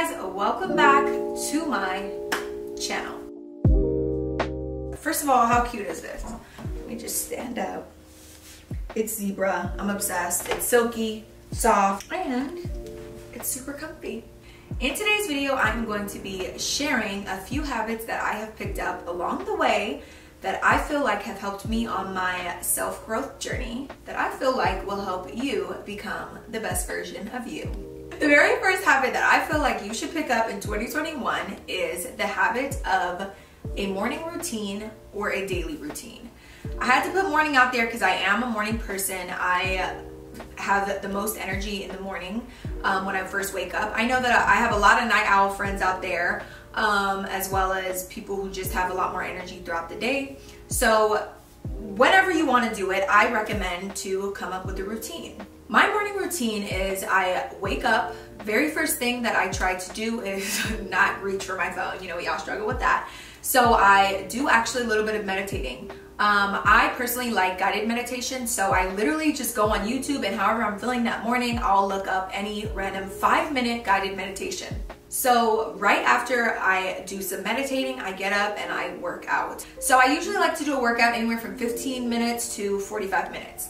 guys, welcome back to my channel. First of all, how cute is this? Let me just stand up. It's zebra. I'm obsessed. It's silky, soft, and it's super comfy. In today's video, I'm going to be sharing a few habits that I have picked up along the way that I feel like have helped me on my self-growth journey, that I feel like will help you become the best version of you. The very first habit that I feel like you should pick up in 2021 is the habit of a morning routine or a daily routine. I had to put morning out there because I am a morning person. I have the most energy in the morning when I first wake up. I know that I have a lot of night owl friends out there, as well as people who just have a lot more energy throughout the day. So whenever you want to do it, I recommend to come up with a routine. My morning routine is I wake up. Very first thing that I try to do is not reach for my phone. You know, we all struggle with that. So I do actually a little bit of meditating. I personally like guided meditation, so I literally just go on YouTube, and however I'm feeling that morning, I'll look up any random 5-minute guided meditation. So right after I do some meditating, I get up and I work out. So I usually like to do a workout anywhere from 15 minutes to 45 minutes.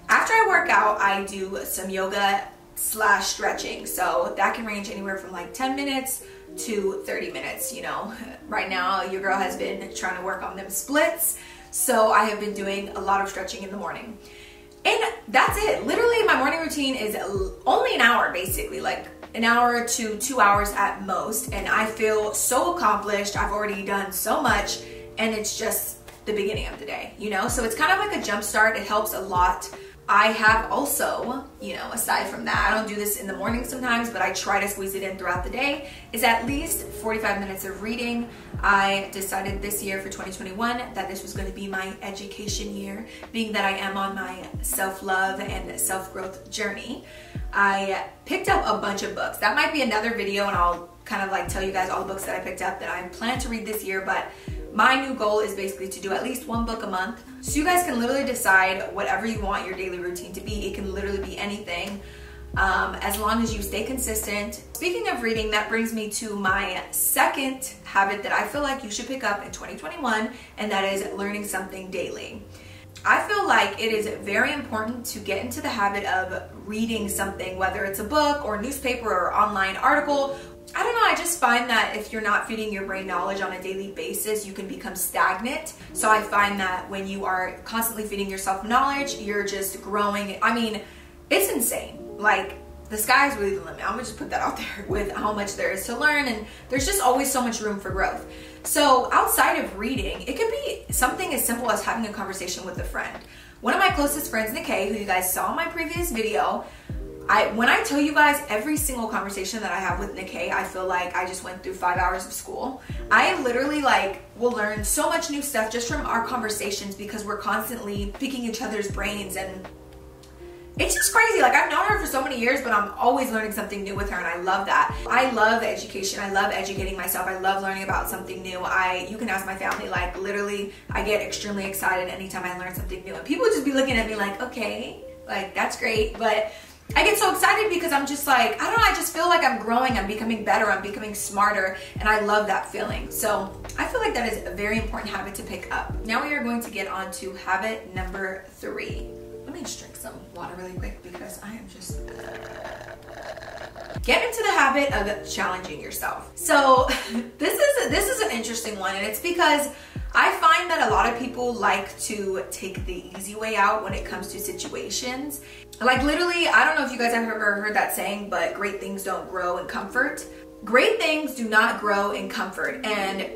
After I work out, I do some yoga / stretching. So that can range anywhere from like 10 minutes to 30 minutes. You know, right now your girl has been trying to work on them splits. So I have been doing a lot of stretching in the morning. And that's it. Literally my morning routine is only an hour, basically, like an hour to 2 hours at most. And I feel so accomplished. I've already done so much, and it's just the beginning of the day, you know? So it's kind of like a jump start. It helps a lot. I have also, you know, aside from that, I don't do this in the morning sometimes, but I try to squeeze it in throughout the day, is at least 45 minutes of reading. I decided this year for 2021 that this was going to be my education year, being that I am on my self-love and self-growth journey. I picked up a bunch of books. That might be another video, and I'll kind of like tell you guys all the books that I picked up that I plan to read this year, but my new goal is basically to do at least one book a month. So you guys can literally decide whatever you want your daily routine to be. It can literally be anything, as long as you stay consistent. Speaking of reading, that brings me to my second habit that I feel like you should pick up in 2021, and that is learning something daily. I feel like it is very important to get into the habit of reading something, whether it's a book or newspaper or online article. I don't know, I just find that if you're not feeding your brain knowledge on a daily basis, you can become stagnant. So I find that when you are constantly feeding yourself knowledge, you're just growing. I mean, it's insane. Like, the sky's really the limit. I'm gonna just put that out there with how much there is to learn, and there's just always so much room for growth. So outside of reading, it could be something as simple as having a conversation with a friend. One of my closest friends, Nikkei, who you guys saw in my previous video, when I tell you guys every single conversation that I have with Nikkei, I feel like I just went through 5 hours of school. I literally will learn so much new stuff just from our conversations, because we're constantly picking each other's brains, and it's just crazy. Like, I've known her for so many years, but I'm always learning something new with her, and I love that. I love education. I love educating myself. I love learning about something new. You can ask my family, like, literally, I get extremely excited anytime I learn something new. And people just be looking at me like, okay, like, that's great, but I get so excited because I'm just like, I don't know, I just feel like I'm growing, I'm becoming better, I'm becoming smarter, and I love that feeling. So I feel like that is a very important habit to pick up. Now we are going to get on to habit number 3. Let me just drink some water really quick because I am just... Get into the habit of challenging yourself. So this is an interesting one, and it's because I find that a lot of people like to take the easy way out when it comes to situations. Like, literally, I don't know if you guys have ever heard that saying, but great things don't grow in comfort. Great things do not grow in comfort. And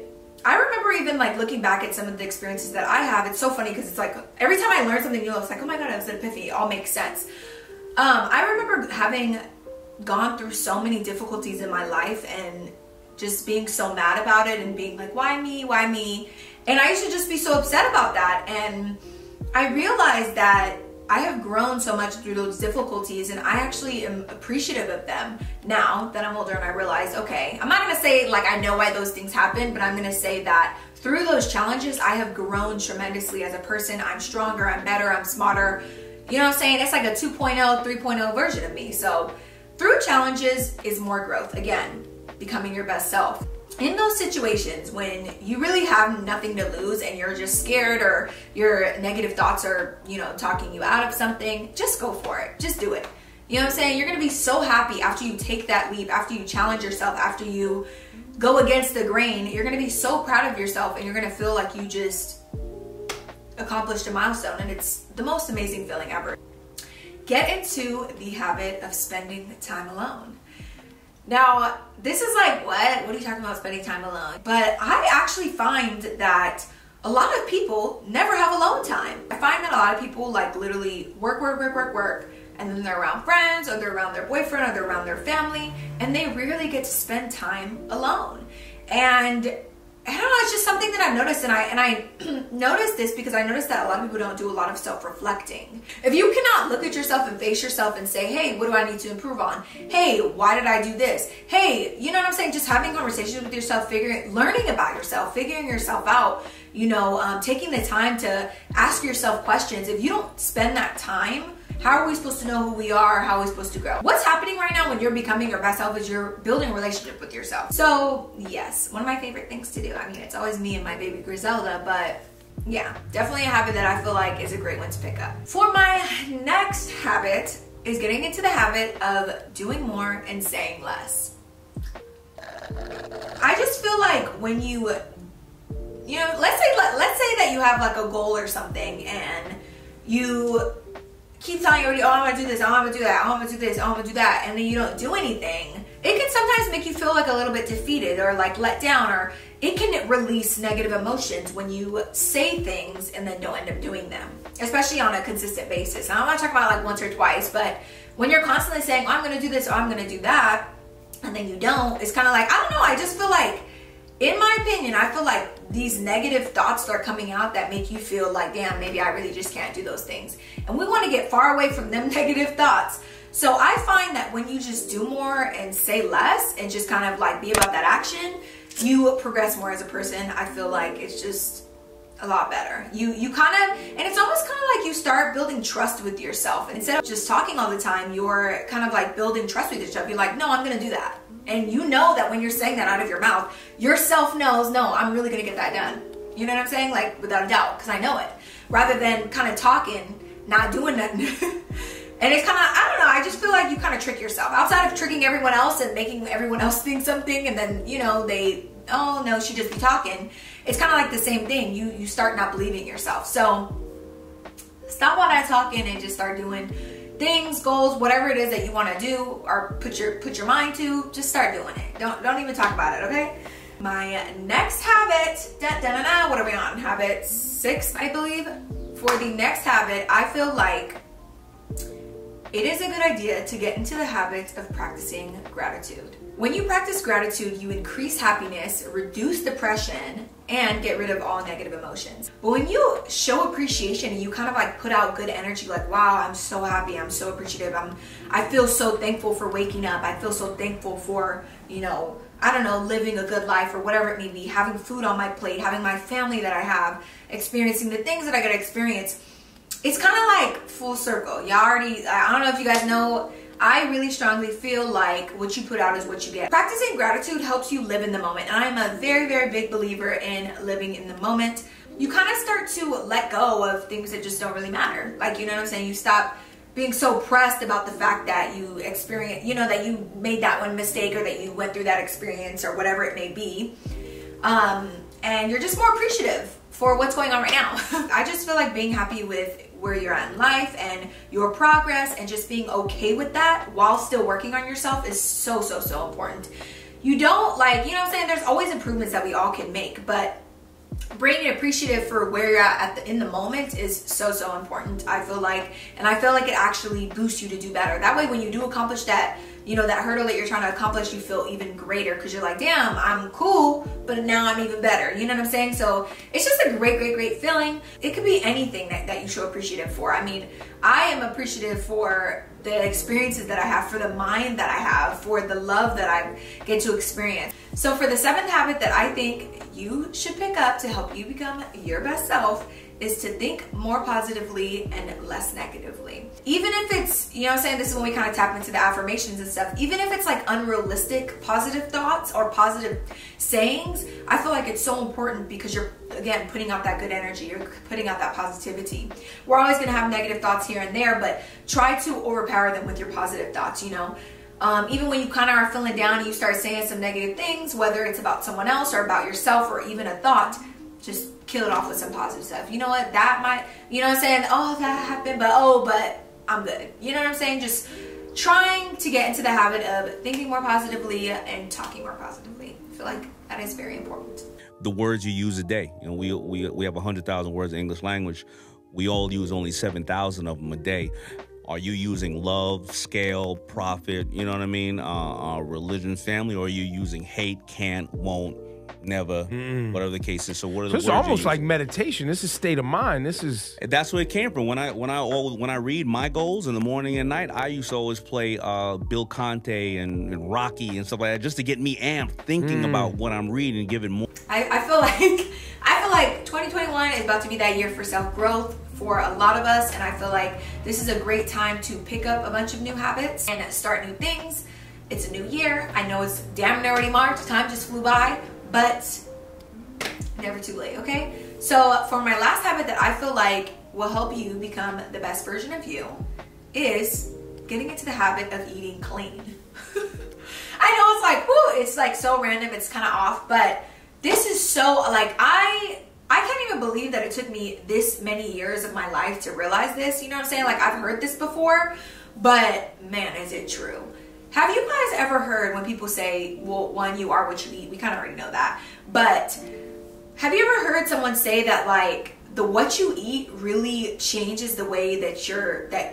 I remember even like looking back at some of the experiences that I have. It's so funny because it's like every time I learn something new, it's like, oh my God, it was an epiphany. It all makes sense. I remember having gone through so many difficulties in my life and just being so mad about it and being like, why me? Why me? And I used to just be so upset about that. And I realized that I have grown so much through those difficulties, and I actually am appreciative of them now that I'm older, and I realize, okay, I'm not gonna say like I know why those things happen, but I'm gonna say that through those challenges, I have grown tremendously as a person. I'm stronger, I'm better, I'm smarter. You know what I'm saying? It's like a 2.0, 3.0 version of me. So through challenges is more growth. Again, becoming your best self. In those situations when you really have nothing to lose and you're just scared or your negative thoughts are, you know, talking you out of something, just go for it. Just do it. You know what I'm saying? You're going to be so happy after you take that leap, after you challenge yourself, after you go against the grain. You're going to be so proud of yourself and you're going to feel like you just accomplished a milestone, and it's the most amazing feeling ever. Get into the habit of spending time alone. Now, this is like, what are you talking about spending time alone? But I actually find that a lot of people never have alone time. I find that a lot of people like literally work, and then they're around friends, or they're around their boyfriend, or they're around their family, and they rarely get to spend time alone. And I don't know, it's just something that I've noticed, and I noticed this because I noticed that a lot of people don't do a lot of self-reflecting. If you cannot look at yourself and face yourself and say, hey, what do I need to improve on? Hey, why did I do this? Hey, you know what I'm saying? Just having conversations with yourself, learning about yourself, figuring yourself out, you know, taking the time to ask yourself questions. If you don't spend that time, how are we supposed to know who we are? How are we supposed to grow? What's happening right now when you're becoming your best self is you're building a relationship with yourself. So yes, one of my favorite things to do. I mean, it's always me and my baby Griselda, but yeah, definitely a habit that I feel like is a great one to pick up. For my next habit is getting into the habit of doing more and saying less. I just feel like when you know, let's say that you have like a goal or something and you keep telling everybody, oh, I'm gonna do this, oh, I'm gonna do that, oh, I'm gonna do this, oh, I'm gonna do that, and then you don't do anything. It can sometimes make you feel like a little bit defeated or like let down, or it can release negative emotions when you say things and then don't end up doing them, especially on a consistent basis. And I'm not talking about like once or twice, but when you're constantly saying, oh, I'm gonna do this, or I'm gonna do that, and then you don't, it's kind of like, I don't know, I just feel like, in my opinion, I feel like these negative thoughts start coming out that make you feel like, damn, maybe I really just can't do those things. And we want to get far away from them negative thoughts. So I find that when you just do more and say less and just kind of like be about that action, you progress more as a person. I feel like it's just a lot better. You kind of, and it's almost kind of like you start building trust with yourself. And instead of just talking all the time, you're kind of like building trust with yourself. You're like, no, I'm going to do that. And you know that when you're saying that out of your mouth, yourself knows, no, I'm really going to get that done. You know what I'm saying? Like without a doubt, because I know it. Rather than kind of talking, not doing nothing. And it's kind of, I don't know, I just feel like you kind of trick yourself. Outside of tricking everyone else and making everyone else think something, and then, you know, oh no, she just be talking. It's kind of like the same thing. You start not believing yourself. So stop all that talking and just start doing things, goals, whatever it is that you want to do or put your mind to. Just start doing it. Don't even talk about it, okay? My next habit, what are we on? Habit 6, I believe. For the next habit, I feel like it is a good idea to get into the habit of practicing gratitude. When you practice gratitude, you increase happiness, reduce depression, and get rid of all negative emotions. But when you show appreciation and you kind of like put out good energy, like, wow, I'm so happy, I'm so appreciative, I feel so thankful for waking up, I feel so thankful for, you know, I don't know, living a good life or whatever it may be, having food on my plate, having my family that I have, experiencing the things that I gotta experience. It's kind of like full circle. Y'all already, I don't know if you guys know, I really strongly feel like what you put out is what you get. Practicing gratitude helps you live in the moment. And I'm a very, very big believer in living in the moment. You kind of start to let go of things that just don't really matter. Like, you know what I'm saying? You stop being so pressed about the fact that you experience, you know, that you made that one mistake or that you went through that experience or whatever it may be. And you're just more appreciative for what's going on right now. I just feel like being happy with where you're at in life and your progress and just being okay with that while still working on yourself is so, so, so important. You don't like, you know what I'm saying? There's always improvements that we all can make, but being appreciative for where you're at in the moment is so, so important, I feel like. And I feel like it actually boosts you to do better. That way, when you do accomplish that, you know, that hurdle that you're trying to accomplish, you feel even greater because you're like, damn, I'm cool, but now I'm even better. You know what I'm saying? So it's just a great, great, great feeling. It could be anything that you show appreciative for. I mean, I am appreciative for the experiences that I have, for the mind that I have, for the love that I get to experience. So for the 7th habit that I think you should pick up to help you become your best self is to think more positively and less negatively. Even if it's, you know what I'm saying, this is when we kind of tap into the affirmations and stuff. Even if it's like unrealistic positive thoughts or positive sayings, I feel like it's so important because you're, again, putting out that good energy. You're putting out that positivity. We're always going to have negative thoughts here and there, but try to overpower them with your positive thoughts, you know. Even when you kind of are feeling down and you start saying some negative things, whether it's about someone else or about yourself or even a thought, just kill it off with some positive stuff. You know what, that might, you know what I'm saying, oh, that happened, but I'm good. You know what I'm saying? Just trying to get into the habit of thinking more positively and talking more positively. I feel like that is very important. The words you use a day. You know, we have 100,000 words in English language. We all use only 7,000 of them a day. Are you using love, scale, profit, you know what I mean, religion, family, or are you using hate, can't, won't, never, whatever the case is? So what are the words? It's almost like meditation. This is state of mind. That's where it came from. When I read my goals in the morning and night, I used to always play Bill Conte and Rocky and stuff like that, just to get me amped, thinking about what I'm reading and giving more. I feel like 2021 is about to be that year for self-growth for a lot of us, and I feel like this is a great time to pick up a bunch of new habits and start new things. It's a new year. I know it's damn near already March. Time just flew by, but never too late, okay? So for my last habit that I feel like will help you become the best version of you is getting into the habit of eating clean. I know it's like, whoo, it's like so random, it's kind of off, but this is so, like, I can't even believe that it took me this many years of my life to realize this. You know what I'm saying? Like, I've heard this before, but man, is it true. Have you guys ever heard when people say, well, one, you are what you eat? We kind of already know that. But have you ever heard someone say that, like, what you eat really changes the way that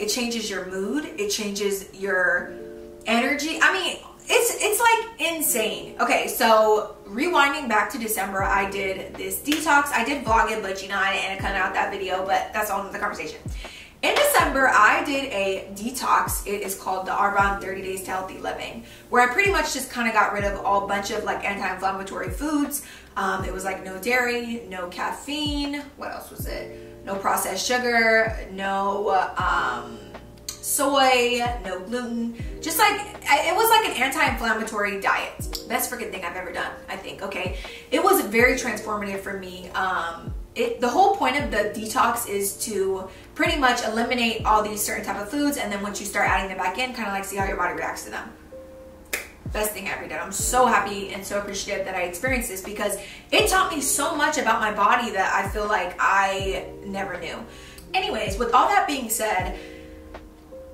it changes your mood, it changes your energy? I mean, it's like insane. Okay, so rewinding back to December, I did this detox. I did vlog it, but you know, I didn't cut out that video, but that's all in the conversation. In December, I did a detox. It is called the Arbonne 30 Days to Healthy Living, where I pretty much just kind of got rid of all bunch of like anti-inflammatory foods. It was like no dairy, no caffeine. What else was it? No processed sugar, no soy, no gluten. Just like, it was like an anti-inflammatory diet. Best freaking thing I've ever done, I think, okay? It was very transformative for me. The whole point of the detox is to pretty much eliminate all these certain type of foods, and then once you start adding them back in, kind of like see how your body reacts to them. Best thing I ever did. I'm so happy and so appreciative that I experienced this because it taught me so much about my body that I feel like I never knew. Anyways, with all that being said,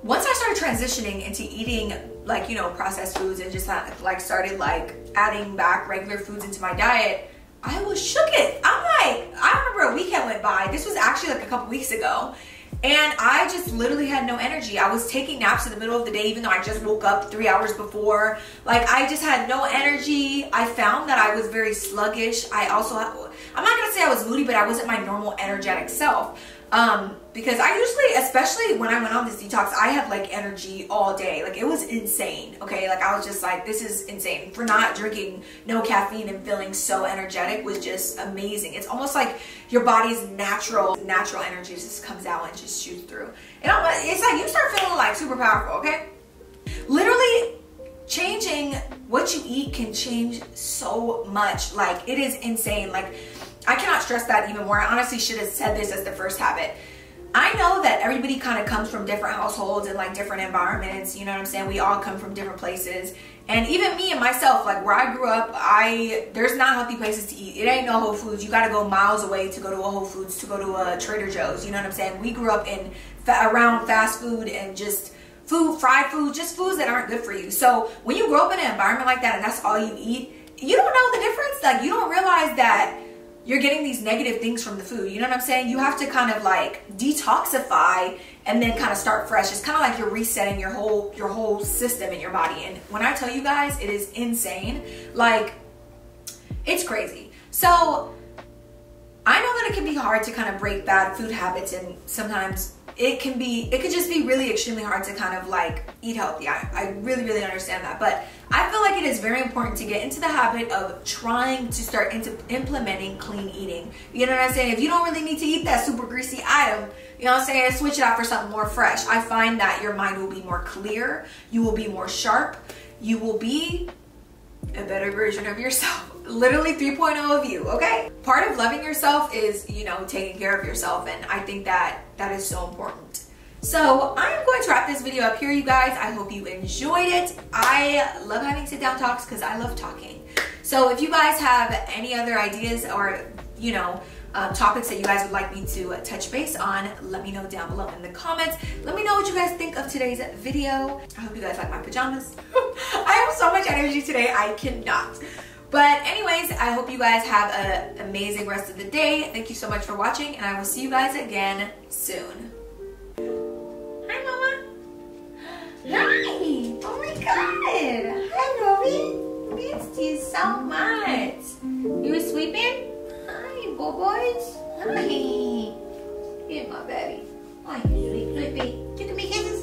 once I started transitioning into eating like, you know, processed foods and just like started like adding back regular foods into my diet, I was shook it. I'm like, I remember a weekend went by. This was actually like a couple weeks ago. And I just literally had no energy. I was taking naps in the middle of the day, even though I just woke up 3 hours before. Like, I just had no energy. I found that I was very sluggish. I'm not gonna say I was moody, but I wasn't my normal energetic self. Because I usually, especially when I went on this detox, I had like energy all day. Like, it was insane, okay? Like, I was just like, this is insane. For not drinking no caffeine and feeling so energetic was just amazing. It's almost like your body's natural energy just comes out and just shoots through. It's like you start feeling like super powerful, okay? Literally, changing what you eat can change so much. Like, it is insane. Like, I cannot stress that even more. I honestly should have said this as the first habit. I know that everybody kind of comes from different households and like different environments, you know what I'm saying? We all come from different places. And even me and myself, like where I grew up, there's not healthy places to eat. It ain't no Whole Foods. You got to go miles away to go to a Whole Foods, to go to a Trader Joe's, you know what I'm saying? We grew up around fast food and just fried food, just foods that aren't good for you. So when you grow up in an environment like that and that's all you eat, you don't know the difference. Like, you don't realize that you're getting these negative things from the food. You know what I'm saying? You have to kind of like detoxify and then kind of start fresh. It's kind of like you're resetting your whole system in your body. And when I tell you guys, it is insane. Like, it's crazy. So I know that it can be hard to kind of break bad food habits, and sometimes it could just be really extremely hard to kind of like eat healthy. I really, really understand that. But I feel like it is very important to get into the habit of trying to start implementing clean eating. You know what I'm saying? If you don't really need to eat that super greasy item, you know what I'm saying, switch it out for something more fresh. I find that your mind will be more clear. You will be more sharp. You will be a better version of yourself. Literally 3.0 of you, okay? Part of loving yourself is, you know, taking care of yourself, and I think that is so important. So I'm going to wrap this video up here, you guys. I hope you enjoyed it. I love having sit-down talks because I love talking. So if you guys have any other ideas or, you know, topics that you guys would like me to touch base on, let me know down below in the comments. Let me know what you guys think of today's video. I hope you guys like my pajamas. I have so much energy today, I cannot. But anyways, I hope you guys have an amazing rest of the day. Thank you so much for watching, and I will see you guys again soon. Hi, Mama. Hi. Oh my God. Hi, Robbie. Missed you so much. You were sleeping? Hi, boys. Hi. Here's my baby. Oh, you sweet baby. Give me kisses.